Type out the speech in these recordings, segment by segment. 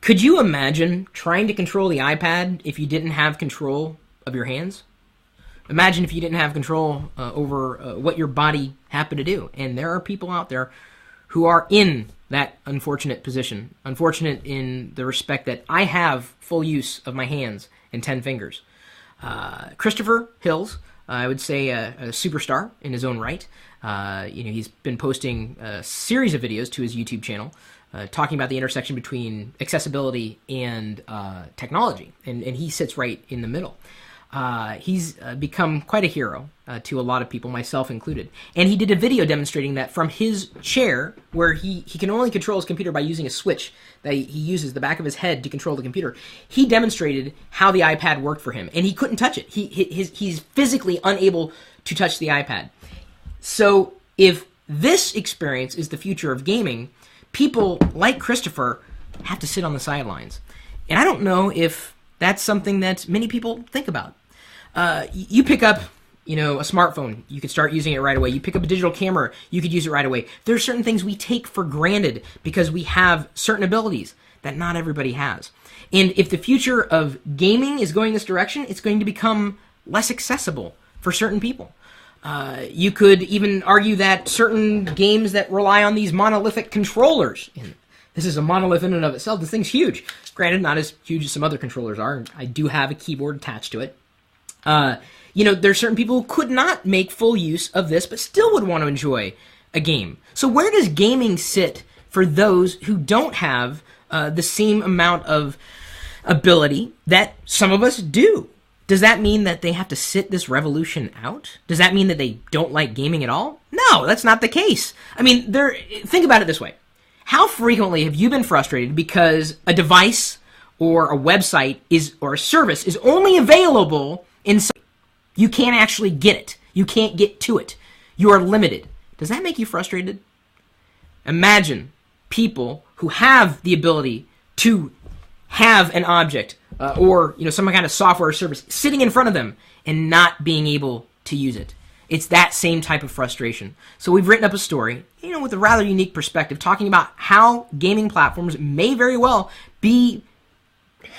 Could you imagine trying to control the iPad if you didn't have control of your hands? Imagine if you didn't have control over what your body happened to do. And there are people out there who are in that unfortunate position. Unfortunate in the respect that I have full use of my hands and 10 fingers. Christopher Hills, I would say a superstar in his own right. He's been posting a series of videos to his YouTube channel talking about the intersection between accessibility and technology. And he sits right in the middle. He's become quite a hero to a lot of people, myself included. And he did a video demonstrating that from his chair, where he can only control his computer by using a switch that he uses the back of his head to control the computer. He demonstrated how the iPad worked for him, and he couldn't touch it. He's physically unable to touch the iPad. So if this experience is the future of gaming, people like Christopher have to sit on the sidelines. And I don't know if that's something that many people think about. You pick up, a smartphone, you could start using it right away. You pick up a digital camera, you could use it right away. There are certain things we take for granted because we have certain abilities that not everybody has. And if the future of gaming is going this direction, it's going to become less accessible for certain people. You could even argue that certain games that rely on these monolithic controllers, and this is a monolith in and of itself, this thing's huge. Granted, not as huge as some other controllers are. I do have a keyboard attached to it. There's certain people who could not make full use of this, but still would want to enjoy a game. So where does gaming sit for those who don't have the same amount of ability that some of us do? Does that mean that they have to sit this revolution out? Does that mean that they don't like gaming at all? No, that's not the case. I mean, think about it this way. How frequently have you been frustrated because a device or a website or a service is only available in some... You can't actually get it. You can't get to it. You are limited. Does that make you frustrated? Imagine people who have the ability to have an object or some kind of software or service sitting in front of them and not being able to use it. It's that same type of frustration. So we've written up a story, with a rather unique perspective, talking about how gaming platforms may very well be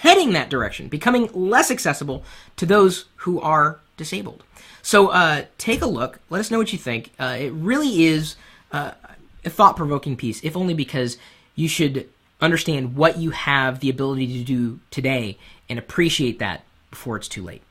heading that direction, becoming less accessible to those who are disabled. So take a look. Let us know what you think. It really is a thought-provoking piece, if only because you should understand what you have the ability to do today and appreciate that before it's too late.